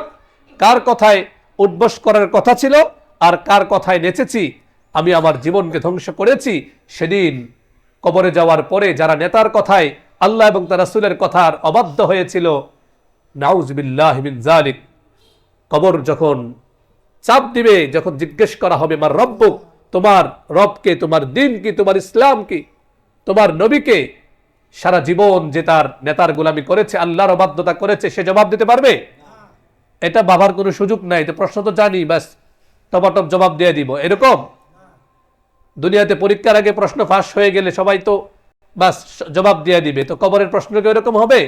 কার কথায় উদ্বস করার কথা ছিল, আর কার কথায় নেচেছি, আমি আমার জীবনকে ধ্বংস করেছি। সেদিন কবরে যাওয়ার পরে যারা নেতার কথায়, আল্লাহ এবং তার রাসূলের কথার অবাধ্য হয়েছিল, নাউযুবিল্লাহি মিন যালিক, কবর যখন চাপ দিবে, যখন জিজ্ঞেস করা হবে মার রব্বুক, তোমার রবকে, তোমার দিন কি, তোমার ইসলাম কি, তোমার নবীকে, সারা জীবন যে তার নেতার গোলামি করেছে, আল্লাহর অবাধ্যতা করেছে, সে জবাব দিতে পারবে? এটা ভাবার কোনো সুযোগ নাই, তো প্রশ্ন তো জানি, ব্যাস টপাটপ জবাব দিয়ে দিব, এরকম? দুনিয়াতে পরীক্ষার আগে প্রশ্ন ফাঁস হয়ে গেলে সবাই তো বাস জবাব দিয়ে দিবে, তো কবরের প্রশ্ন কি এরকম হবে?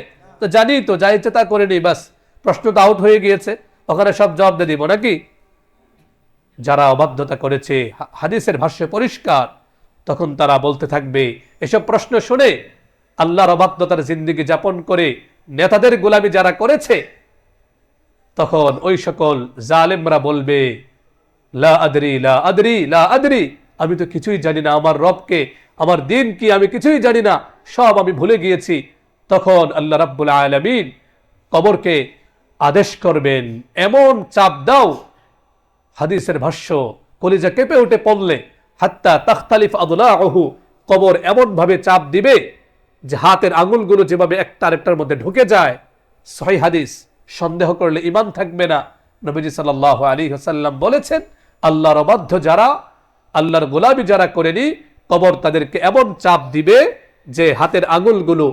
তো জানি তো, যা ইচ্ছে তা করে নি, বাস প্রশ্ন তো আউট হয়ে গিয়েছে, ওখানে সব জবাব দিয়ে দিব নাকি? যারা অবাধ্যতা করেছে, হাদিসের ভাষ্য পরিষ্কার, তখন তারা বলতে থাকবে, এসব প্রশ্ন শুনে আল্লাহর অবাধ্যতার জিন্দেগি যাপন করে নেতাদের গোলামি যারা করেছে, তখন ওই সকল জালেমরা বলবে, লা আদরি লা আদরি লা আদরি, আমি তো কিছুই জানি না, আমার রবকে, আমার দিন কি আমি কিছুই জানি না, সব আমি ভুলে গিয়েছি। তখন আল্লাহ রাব্বুল আলামিন কবরকে আদেশ করবেন, এমন চাপ দাও, হাদিসের ভাষ্য কলিজা কেঁপে উঠে পড়লে, হাত্তা তাখতালিফ আদলাহু, কবর এমন ভাবে চাপ দিবে যে হাতের আঙুলগুলো যেভাবে একটা আরেকটার মধ্যে ঢুকে যায়। সহিহ হাদিস, সন্দেহ করলে ঈমান থাকবে না। নবীজি সাল্লাল্লাহু আলাইহি ওয়াসাল্লাম বলেছেন, আল্লাহর অবাধ্য যারা, আল্লাহর গোলামি যারা করেনি, কবর তাদেরকে এমন চাপ দিবে যে হাতের আঙুলগুলো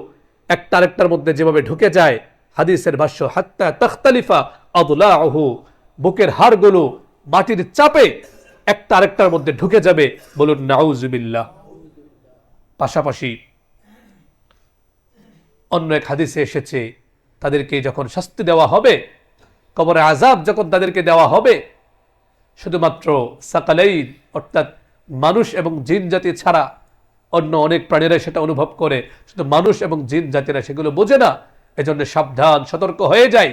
একটা আরেকটার মধ্যে যেভাবে ঢুকে যায়। হাদিসের ভাষ্য, হাত্তা তাখতালিফা আদলাহু, বুকের হাড়গুলো মাটির চাপে একটা আরেকটার মধ্যে ঢুকে যাবে। বলুন নাউজুবিল্লাহ। পাশাপাশি অন্য এক হাদিসে এসেছে, তাদেরকে যখন শাস্তি দেওয়া হবে, কবরে আযাব যখন তাদেরকে দেওয়া হবে, শুধুমাত্র সাকালাইন অর্থাৎ মানুষ এবং জিন জাতি ছাড়া অন্য অনেক প্রাণীরা সেটা অনুভব করে, শুধু মানুষ এবং জিন জাতিরা সেগুলো বোঝে না। এজন্য সাবধান, সতর্ক হয়ে যায়,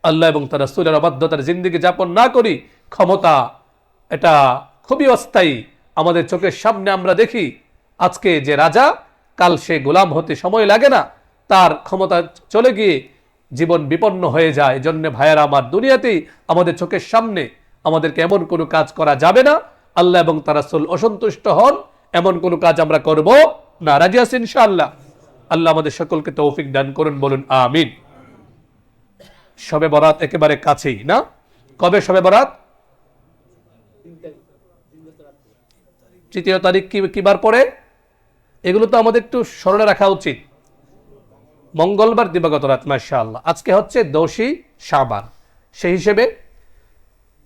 আল্লাহ এবং তার রাসূলের অবাধ্যতার জিন্দেগি যাপন না করি। ক্ষমতা এটা খুবই অস্থায়ী। আমাদের চোখের সামনে আমরা দেখি, আজকে যে রাজা, কাল সে গোলাম হতে সময় লাগে না, তার ক্ষমতা চলে গিয়ে জীবন বিপন্ন হয়ে যায়। এজন্য ভাইয়েরা আমার, দুনিয়াতেই আমাদের চোখের সামনে আমাদেরকে এমন কোনো কাজ করা যাবে না, আল্লাহ এবং তার রাসূল অসন্তুষ্ট হন এমন কোনো কাজ আমরা করব না। রাজি আছি ইনশাআল্লাহ? আল্লাহ আমাদের সকলকে তৌফিক দান করুন, বলুন আমিন। শবে বরাত একেবারে কাছেই না? কবে শবে বরাত? 3 তারিখ। কি বার পরে? এগুলো তো আমাদের একটু স্মরণে রাখা উচিত। মঙ্গলবার দিবাগত রাত, মাশাআল্লাহ। আজকে হচ্ছে 10ই শাবান, সেই হিসেবে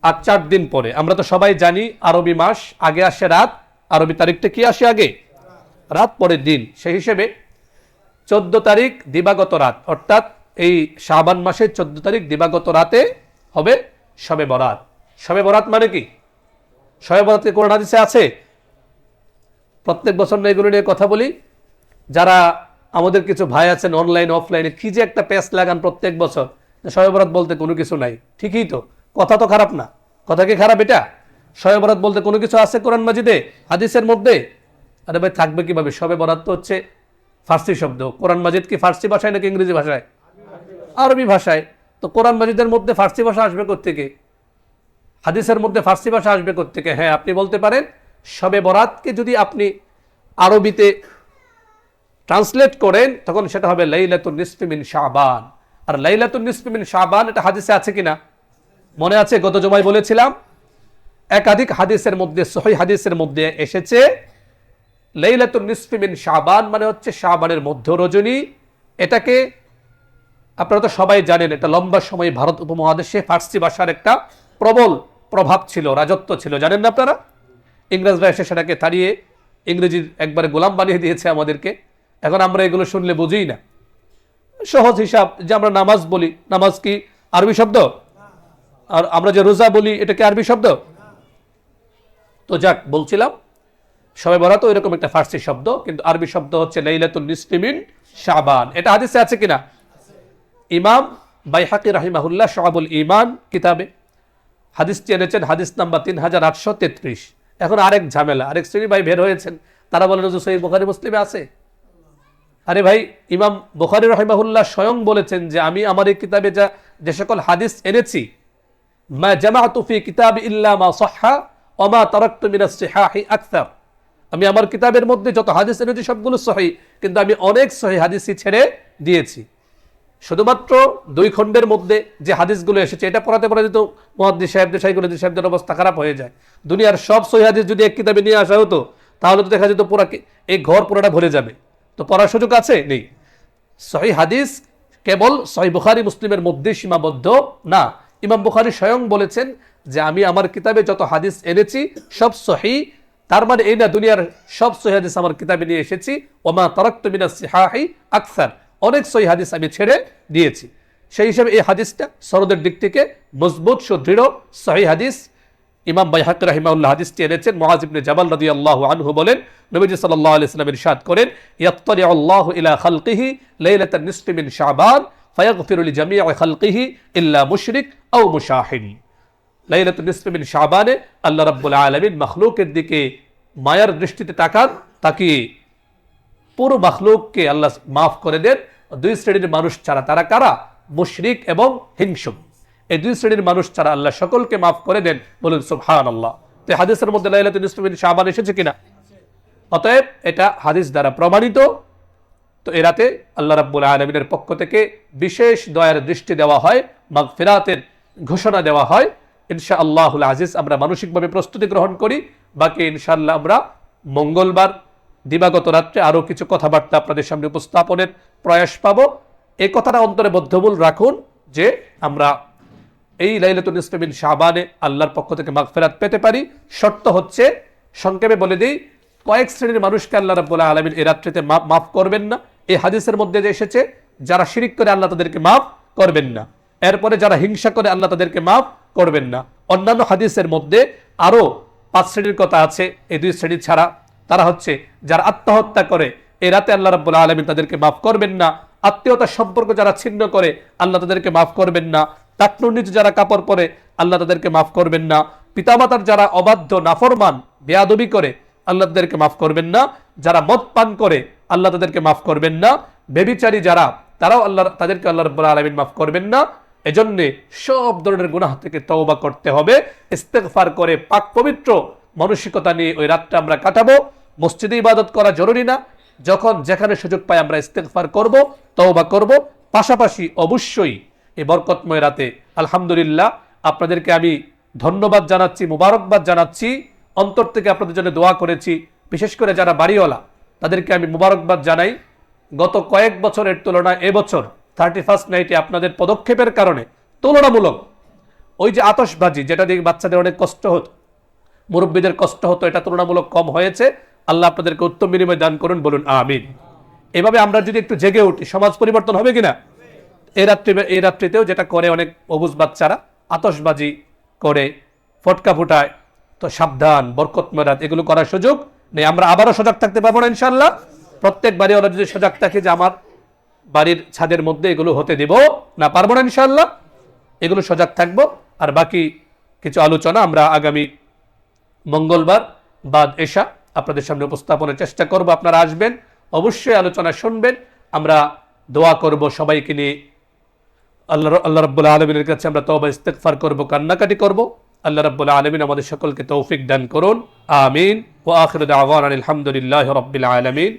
আর 4 দিন পরে। আমরা তো সবাই জানি আরবি মাস আগে আসে রাত, আরবি তারিখটা কি আসে আগে? রাত, পরের দিন। সেই হিসেবে 14 তারিখ দিবাগত রাত, অর্থাৎ এই শাবান মাসের 14 তারিখ দিবাগত রাতে হবে শবে বরাত। শবে বরাত মানে কি? শবে বরাতে কোরআন হাদিসে আছে? প্রত্যেক বছর না এগুলো নিয়ে কথা বলি। যারা আমাদের কিছু ভাই আছেন অনলাইন অফলাইনে, কি যে একটা পেস লাগান প্রত্যেক বছর, শবে বরাত বলতে কোনো কিছু নাই। ঠিকই তো, কথা তো খারাপ না। কথা কি খারাপ এটা? শবে বরাত বলতে কোনো কিছু আছে কোরআন মাজিদে, হাদিসের মধ্যে? আরে ভাই, থাকবে কিভাবে? শবে বরাত তো হচ্ছে ফার্সি শব্দ। কোরআন মাজিদ কি ফার্সি ভাষায় নাকি ইংরেজি ভাষায়? আরবি ভাষায়। তো কোরআন মাজিদের মধ্যে ফার্সি ভাষা আসবে কোত্থেকে? হাদিসের মধ্যে ফার্সি ভাষা আসবে কোত্থেকে? হ্যাঁ, আপনি বলতে পারেন শবে বরাতকে যদি আপনি আরবিতে ট্রান্সলেট করেন, তখন সেটা হবে লাইলাতুন নিসফি মিন শাবান। আর লাইলাতুন নিসফি মিন শাবান এটা হাদিসে আছে কিনা মনে আছে? গত জুমায় বলেছিলাম, একাধিক হাদিসের মধ্যে, সহিহ হাদিসের মধ্যে এসেছে লাইলাতুন নিসফি মিন শাবান মানে হচ্ছে শাবানের মধ্য রজনী। এটাকে আপনারা তো সবাই জানেন, এটা লম্বা সময় ভারত উপমহাদেশে ফার্সি ভাষার একটা প্রবল প্রভাব ছিল, রাজত্ব ছিল, জানেন না আপনারা? ইংরেজরা এসে সেটাকে তাড়িয়ে ইংরেজির একবারে গোলাম বানিয়ে দিয়েছে আমাদেরকে। এখন আমরা এগুলো শুনলে বুঝি না। সহজ হিসাব, যে আমরা নামাজ বলি, নামাজ কি আরবি শব্দ? আর আমরা যে রোজা বলি, এটা কি আরবি শব্দ? তো যাক, বলছিলাম শবে বরাত এরকম একটা ফার্সি শব্দ, কিন্তু আরবি শব্দ হচ্ছে লাইলাতুন নিসফি মিন শাবান। এটা হাদিসে আছে কিনা? ইমাম বাইহাকি রাহিমাহুল্লাহ শুআবুল ঈমান কিতাবে হাদিসটি এনেছেন, হাদিস নাম্বার 3833। এখন আরেক ঝামেলা, আরেক শ্রেণী ভাই বের হয়েছেন, তারা বলেন যে সহিহ বুখারী মুসলিমে আছে। আরে ভাই, ইমাম বুখারী রাহিমাহুল্লাহ স্বয়ং বলেছেন যে আমি আমার এই কিতাবে যে সকল হাদিস এনেছি, মা জামাআতু ফি কিতাবি ইল্লা মা সাহহা ওয়া মা তারাকতু মিনাস সিহাহি আকসার। আমি আমার কিতাবের মধ্যে যত হাদিস এনেছি সবগুলো সহিহ, কিন্তু আমি অনেক সহিহ হাদিসই ছেড়ে দিয়েছি। শুধুমাত্র 2 খণ্ডের মধ্যে যে হাদিসগুলো এসেছে, এটা পড়াতে পড়াতে তো মুহাদ্দিস সাহেবদের, শাইখুল সাহেবদের অবস্থা খারাপ হয়ে যায়। দুনিয়ার সব সহিহ হাদিস যদি এক কিতাবে নিয়ে আসা হতো, তাহলে তো দেখা যেত পুরা এই ঘর পুরোটা ভরে যাবে। তো পড়ার সুযোগ আছে? নেই। সহিহ হাদিস কেবল সহিহ বুখারী মুসলিমের মধ্যে সীমাবদ্ধ না। ইমাম বুখারী স্বয়ং বলেছেন যে আমি আমার কিতাবে যত হাদিস এনেছি সব সহিহ, তার মানে এই না দুনিয়ার সব সহিহ হাদিস আমার কিতাবে নিয়ে এসেছি, ওমা তারাকতু মিনাস সিহাহি আকসার, অনেক সহিহ হাদিস আমি ছেড়ে দিয়েছি। সেই হিসাবে এই হাদিসটা সনদের দিক থেকে মজবুত সুদৃঢ় সহিহ হাদিস। ইমাম বাইহাকী রাহিমাহুল্লাহ হাদিসটি এনেছেন। মুআয ইবনে জাবাল রাদিয়াল্লাহু আনহু বলেন, নবীজি সাল্লাল্লাহু আলাইহি ওয়াসাল্লাম ইরশাদ করেন, ইয়াত্তালিউ আল্লাহু ইলা খালকিহি লাইলাতান নিসফি মিন শাবান ফায়াগফিরু লিজামিই খালকিহি ইল্লা মুশরিক আও মুশাহিন। লাইলাতুন নিসফি মিন শাবানে আল্লাহ রাব্বুল আলামিন মাখলুকের দিকে মায়ার দৃষ্টিতে তাকান, তাকিয়ে পুরো মাখলুককে আল্লাহ মাফ করে দেন দুই শ্রেণীর মানুষ ছাড়া। তারা কারা? মুশরিক এবং হিংসুক। এই দুই শ্রেণীর মানুষ ছাড়া আল্লাহ সকলকে মাফ করে দেন। বলুন সুবহানাল্লাহ। তো হাদিসের মধ্যে লাইলাতুন নিসফি মিন শাবান এসেছে কিনা? অতএব এটা হাদিস দ্বারা প্রমাণিত। তো এ রাতে আল্লাহ রাব্বুল আলামিনের পক্ষ থেকে বিশেষ দয়ার দৃষ্টি দেওয়া হয়, মাগফিরাতের ঘোষণা দেওয়া হয়। ইনশাআল্লাহুল আজিজ আমরা মানসিকভাবে প্রস্তুতি গ্রহণ করি। বাকি ইনশাআল্লাহ আমরা মঙ্গলবার দিবাগত রাত্রে আরও কিছু কথাবার্তা আপনাদের সামনে উপস্থাপনের প্রয়াস পাব। এই কথাটা অন্তরে বদ্ধমূল রাখুন যে আমরা এই লাইলাতুল নিসফি মিন শাবানে আল্লাহর পক্ষ থেকে মাগফিরাত পেতে পারি। শর্ত হচ্ছে, সংক্ষেপে বলে দিই, কয়েক শ্রেণীর মানুষকে আল্লাহ রাব্বুল আলামিন এই রাত্রিতে মাফ করবেন না। এই হাদিসের মধ্যে যে এসেছে, যারা শিরিক করে আল্লাহ তাদেরকে মাফ করবেন না। এরপরে যারা হিংসা করে আল্লাহ তাদেরকে মাফ করবেন না। অন্যান্য হাদিসের মধ্যে আরো 5 শ্রেণীর কথা আছে এই 2 শ্রেণী ছাড়া। তারা হচ্ছে যারা আত্মহত্যা করে, এই রাতে আল্লাহ রাব্বুল আলামিন তাদেরকে মাফ করবেন না। আত্মীয়তার সম্পর্ক যারা ছিন্ন করে আল্লাহ তাদেরকে মাফ করবেন না। টাকনুর নিচে যারা কাপড় পরে আল্লাহ তাদেরকে মাফ করবেন না। পিতামাতার যারা অবাধ্য নাফরমান বেয়াদবি করে আল্লাহ তাদেরকে মাফ করবেন না। যারা মদ পান করে আল্লাহ তাদেরকে মাফ করবেন না। ব্যভিচারী যারা, তারাও তাদেরকে আল্লাহ রাব্বুল আলামিন মাফ করবেন না। এজন্য সব ধরনের গুনাহ থেকে তওবা করতে হবে, ইস্তেগফার করে পাক পবিত্র মানসিকতা নিয়ে ওই রাতটা আমরা কাটাবো। মসজিদে ইবাদত করা জরুরি না, যখন যেখানে সুযোগ পাই আমরা ইস্তেগফার করব, তওবা করব। পাশাপাশি অবশ্যই এই বরকতময় রাতে আলহামদুলিল্লাহ আপনাদেরকে আমি ধন্যবাদ জানাচ্ছি, মুবারকবাদ জানাচ্ছি। অন্তর থেকে আপনাদের জন্য দোয়া করেছি। বিশেষ করে যারা বাড়িওয়ালা তাদেরকে আমি মুবারকবাদ জানাই। গত কয়েক বছরের তুলনায় এবছর 31st নাইটে আপনাদের পদক্ষেপের কারণে তুলনামূলক ওই যে আতশবাজি, যেটা দিয়ে বাচ্চাদের অনেক কষ্ট হতো, মুরব্বীদের কষ্ট হতো, এটা তুলনামূলক কম হয়েছে। আল্লাহ আপনাদেরকে উত্তম বিনিময় দান করুন, বলুন আমিন। এভাবে আমরা যদি একটু জেগে উঠি, সমাজ পরিবর্তন হবে কিনা? এই রাত্রিতেও যেটা করে অনেক অবুঝ বাচ্চারা, আতশবাজি করে, ফটকা ফুটায়, তো সাবধান, বরকতময় রাত, এগুলো করার সুযোগ নেই। আমরা আবারও সজাগ থাকতে পারবো না ইনশাআল্লাহ। প্রত্যেক বাড়িওয়ালা যদি সজাগ থাকে যে আমার বাড়ির ছাদের মধ্যে এগুলো হতে দেব না, পারবো না ইনশাআল্লাহ। এগুলো সজাগ থাকবো। আর বাকি কিছু আলোচনা আমরা আগামী মঙ্গলবার বাদ এশা আপনাদের সামনে উপস্থাপনের চেষ্টা করব। আপনারা আসবেন, অবশ্যই আলোচনা শুনবেন। আমরা দোয়া করব সবাইকে নিয়ে। আল্লাহ রাব্বুল আলামিনের কাছে আমরা তওবা ইস্তেগফার করব, কান্নাকাটি করব। আল্লাহ রাব্বুল আলামিন আমাদের সকলকে তৌফিক দান করুন, আমিন। ওয়া আখিরু দাওয়ানা আলহামদুলিল্লাহি রাব্বিল আলামিন।